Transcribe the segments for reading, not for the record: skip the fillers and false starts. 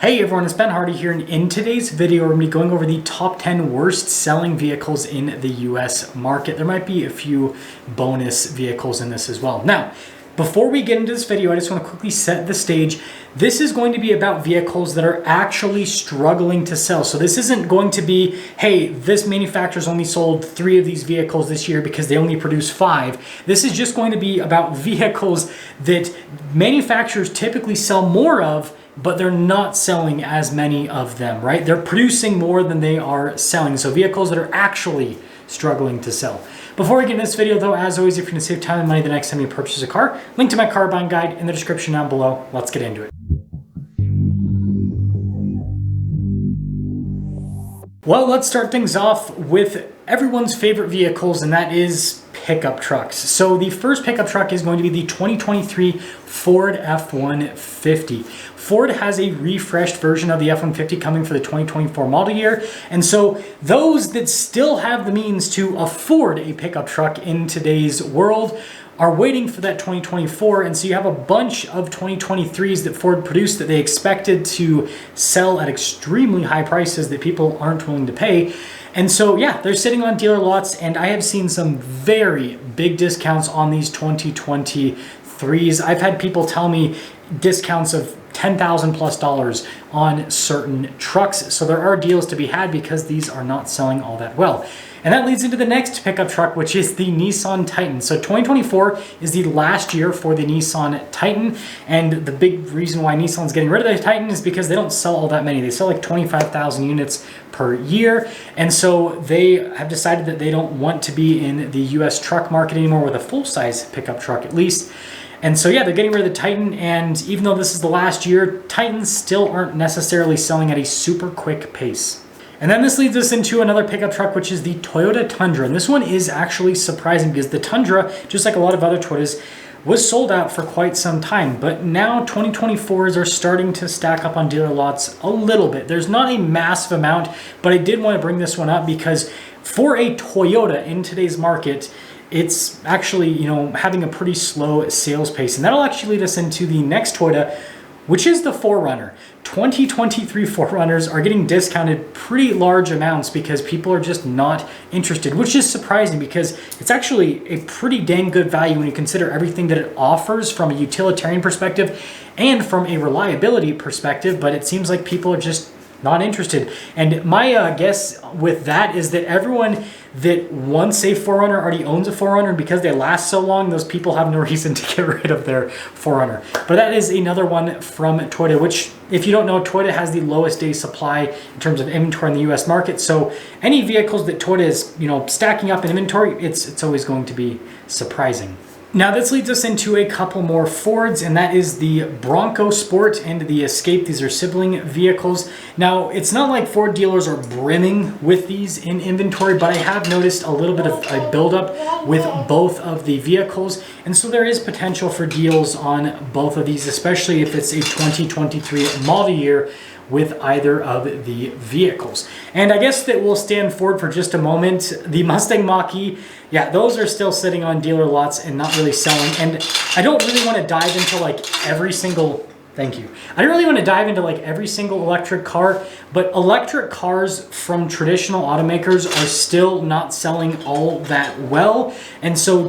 Hey everyone, it's Ben Hardy here, and in today's video we're going to be going over the top 10 worst selling vehicles in the US market. There might be a few bonus vehicles in this as well. Now, before we get into this video, I just want to quickly set the stage. This is going to be about vehicles that are actually struggling to sell. So this isn't going to be, hey, this manufacturer's only sold 3 of these vehicles this year because they only produce 5. This is just going to be about vehicles that manufacturers typically sell more of, but they're not selling as many of them, right? They're producing more than they are selling. So vehicles that are actually struggling to sell. Before we get into this video though, as always, if you're gonna save time and money the next time you purchase a car, link to my car buying guide in the description down below. Let's get into it. Well, let's start things off with everyone's favorite vehicles, and that is pickup trucks. So the first pickup truck is going to be the 2023 Ford F-150. Ford has a refreshed version of the F-150 coming for the 2024 model year. And so those that still have the means to afford a pickup truck in today's world are waiting for that 2024. And so you have a bunch of 2023s that Ford produced that they expected to sell at extremely high prices that people aren't willing to pay. And so, yeah, they're sitting on dealer lots, and I have seen some very big discounts on these 2023s. I've had people tell me discounts of $10,000 plus on certain trucks. So there are deals to be had because these are not selling all that well. And that leads into the next pickup truck, which is the Nissan Titan. So 2024 is the last year for the Nissan Titan. And the big reason why Nissan's getting rid of the Titan is because they don't sell all that many. They sell like 25,000 units per year. And so they have decided that they don't want to be in the US truck market anymore with a full-size pickup truck at least. And so, yeah, they're getting rid of the Titan, and even though this is the last year, Titans still aren't necessarily selling at a super quick pace. And then this leads us into another pickup truck, which is the Toyota Tundra. And this one is actually surprising because the Tundra, just like a lot of other Toyotas, was sold out for quite some time. But now 2024s are starting to stack up on dealer lots a little bit. There's not a massive amount, but I did want to bring this one up because for a Toyota in today's market, it's actually, having a pretty slow sales pace. And that'll actually lead us into the next Toyota, which is the 4Runner. 2023 4Runners are getting discounted pretty large amounts because people are just not interested, which is surprising because it's actually a pretty dang good value when you consider everything that it offers from a utilitarian perspective and from a reliability perspective, but it seems like people are just not interested. And my guess with that is that everyone that wants a 4Runner already owns a 4Runner, and because they last so long, those people have no reason to get rid of their 4Runner. But that is another one from Toyota, which, if you don't know, Toyota has the lowest day supply in terms of inventory in the US market. So any vehicles that Toyota is, stacking up in inventory, it's always going to be surprising. Now this leads us into a couple more Fords, and that is the Bronco Sport and the Escape. These are sibling vehicles. Now it's not like Ford dealers are brimming with these in inventory, but I have noticed a little bit of a buildup with both of the vehicles. And so there is potential for deals on both of these, especially if it's a 2023 model year with either of the vehicles. And I guess that we'll stand Ford for just a moment. The Mustang Mach-E, yeah, those are still sitting on dealer lots and not really selling. And I don't really want to dive into like every single, thank you. I don't really want to dive into like every single electric car, but electric cars from traditional automakers are still not selling all that well. And so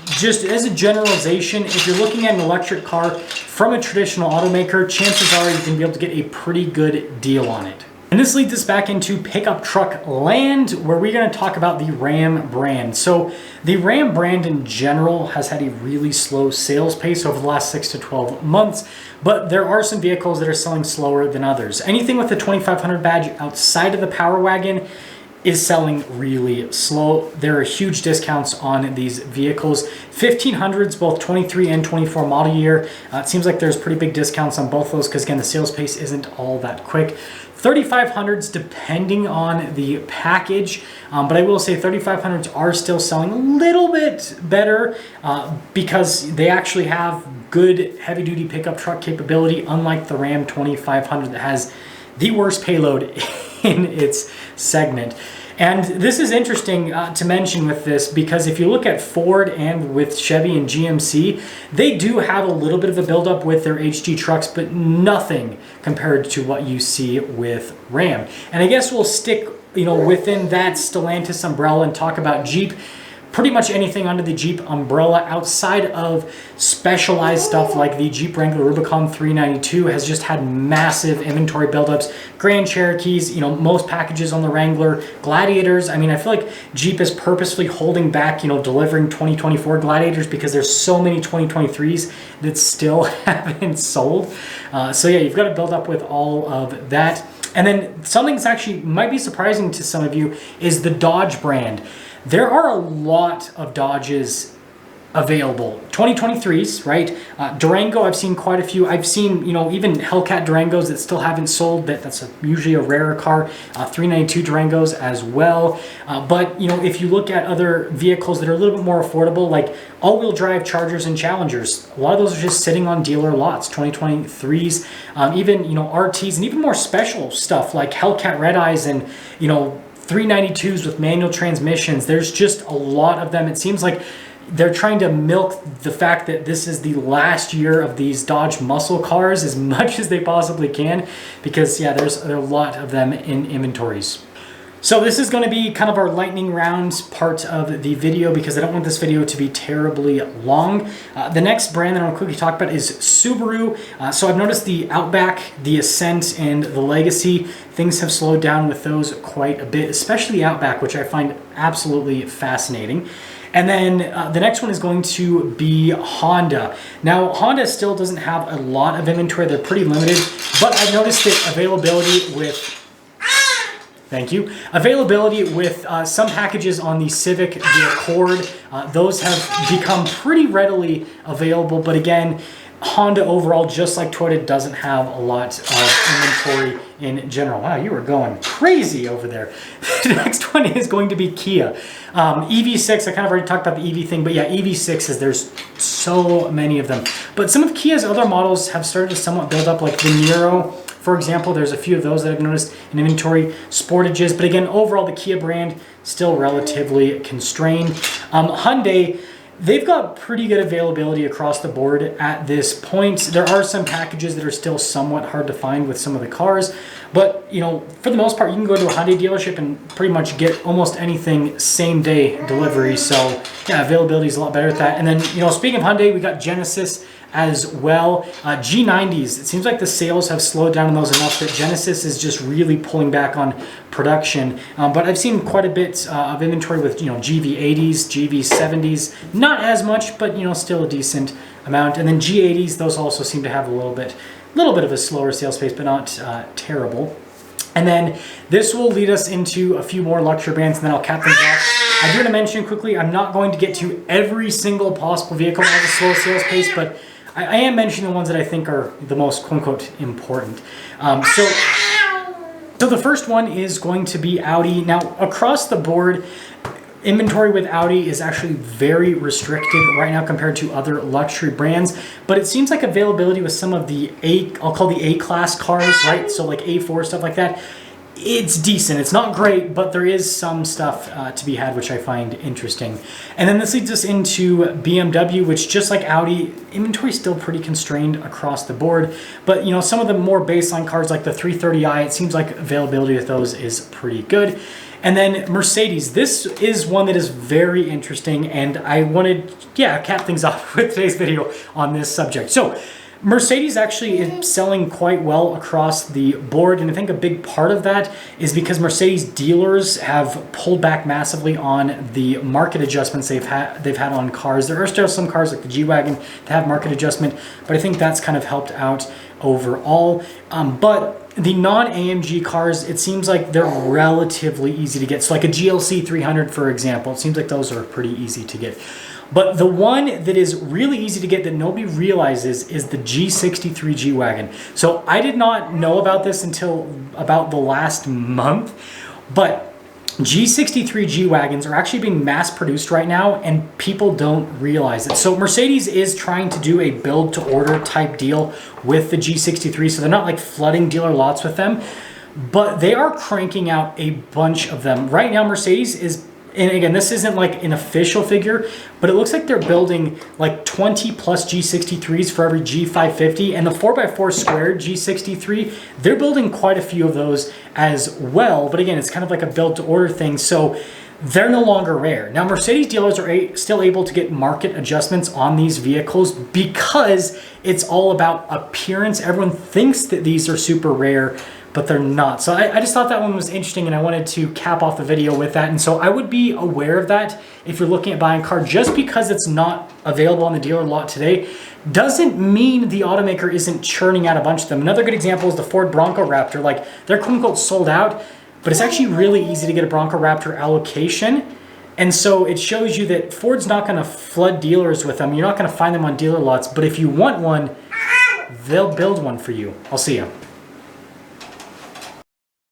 just as a generalization, if you're looking at an electric car from a traditional automaker, chances are you're going to be able to get a pretty good deal on it. And this leads us back into pickup truck land, where we're going to talk about the Ram brand. So the Ram brand in general has had a really slow sales pace over the last 6 to 12 months, but there are some vehicles that are selling slower than others. Anything with the 2500 badge outside of the Power Wagon is selling really slow. There are huge discounts on these vehicles. 1500s, both 23 and 24 model year. It seems like there's pretty big discounts on both those because, again, the sales pace isn't all that quick. 3500s, depending on the package, but I will say 3500s are still selling a little bit better because they actually have good heavy-duty pickup truck capability, unlike the Ram 2500 that has the worst payload in its segment. And this is interesting to mention with this, because if you look at Ford and with Chevy and GMC, they do have a little bit of a buildup with their HG trucks, but nothing compared to what you see with Ram. And I guess we'll stick, within that Stellantis umbrella and talk about Jeep. Pretty much anything under the Jeep umbrella outside of specialized stuff like the Jeep Wrangler Rubicon 392 has just had massive inventory buildups. Grand Cherokees, most packages on the Wrangler. Gladiators, I feel like Jeep is purposefully holding back, delivering 2024 Gladiators because there's so many 2023s that still haven't sold. So yeah, you've got to build up with all of that. And then something that's actually might be surprising to some of you is the Dodge brand. There are a lot of Dodges available. 2023s, right? Durango, I've seen quite a few. I've seen, even Hellcat Durangos that still haven't sold. That's usually a rarer car. 392 Durangos as well. But, if you look at other vehicles that are a little bit more affordable, like all-wheel drive Chargers and Challengers, a lot of those are just sitting on dealer lots. 2023s, even, RTs, and even more special stuff like Hellcat Red Eyes and, 392s with manual transmissions. There's just a lot of them. It seems like they're trying to milk the fact that this is the last year of these Dodge muscle cars as much as they possibly can, because yeah, there are a lot of them in inventories. So this is going to be kind of our lightning round part of the video because I don't want this video to be terribly long. The next brand that I'll quickly talk about is Subaru. So I've noticed the Outback, the Ascent, and the Legacy, things have slowed down with those quite a bit, especially the Outback, which I find absolutely fascinating. And then the next one is going to be Honda. Now, Honda still doesn't have a lot of inventory. They're pretty limited, but I've noticed that availability with availability with some packages on the Civic, the Accord, those have become pretty readily available. But again, Honda overall, just like Toyota, doesn't have a lot of inventory in general. Wow, you were going crazy over there. The next one is going to be Kia. EV6, I kind of already talked about the EV thing, but yeah, EV6s, there's so many of them. But some of Kia's other models have started to somewhat build up, like the Niro. For example, there's a few of those that I've noticed in inventory, Sportages, but again, overall, the Kia brand still relatively constrained. Hyundai, they've got pretty good availability across the board at this point. There are some packages that are still somewhat hard to find with some of the cars, but for the most part, you can go to a Hyundai dealership and pretty much get almost anything same day delivery. So yeah, availability is a lot better at that. And then, speaking of Hyundai, we got Genesis as well. G90s, it seems like the sales have slowed down on those enough that Genesis is just really pulling back on production. But I've seen quite a bit of inventory with GV80s, GV70s, not as much, but still a decent amount. And then G80s, those also seem to have a little bit of a slower sales pace, but not terrible. And then this will lead us into a few more luxury brands, and then I'll cap things off. I do want to mention quickly, I'm not going to get to every single possible vehicle that has a slow sales pace, but I am mentioning the ones that I think are the most quote-unquote important. So the first one is going to be Audi. Now, across the board, inventory with Audi is actually very restricted right now compared to other luxury brands, but it seems like availability with some of the I'll call the A-class cars, right? So like A4, stuff like that, it's decent. It's not great, but there is some stuff to be had, which I find interesting. And then this leads us into BMW, which just like Audi, inventory is still pretty constrained across the board. But some of the more baseline cars like the 330i, it seems like availability with those is pretty good. And then Mercedes, this is one that is very interesting, and I wanted, cap things off with today's video on this subject. So Mercedes actually is selling quite well across the board, and I think a big part of that is because Mercedes dealers have pulled back massively on the market adjustments they've had on cars. There are still some cars like the G-Wagon that have market adjustment, but I think that's kind of helped out overall. But the non-AMG cars, it seems like they're relatively easy to get. So like a GLC 300, for example, it seems like those are pretty easy to get. But the one that is really easy to get that nobody realizes is the G63 G-Wagon. So I did not know about this until about the last month, but G63 G-Wagons are actually being mass produced right now, and people don't realize it. So Mercedes is trying to do a build to order type deal with the G63, so they're not like flooding dealer lots with them. but they are cranking out a bunch of them. Right now, Mercedes is, and again, this isn't like an official figure, but it looks like they're building like 20 plus G63s for every G550, and the 4x4 squared G63, they're building quite a few of those as well. But again, it's kind of like a build to order thing, so they're no longer rare. Now, Mercedes dealers are still able to get market adjustments on these vehicles because it's all about appearance. Everyone thinks that these are super rare, but they're not. So I just thought that one was interesting, and I wanted to cap off the video with that. And so I would be aware of that if you're looking at buying a car. Just because it's not available on the dealer lot today doesn't mean the automaker isn't churning out a bunch of them. Another good example is the Ford Bronco Raptor. Like, they're quote unquote sold out, but it's actually really easy to get a Bronco Raptor allocation. And so it shows you that Ford's not going to flood dealers with them. You're not going to find them on dealer lots, but if you want one, they'll build one for you. I'll see you.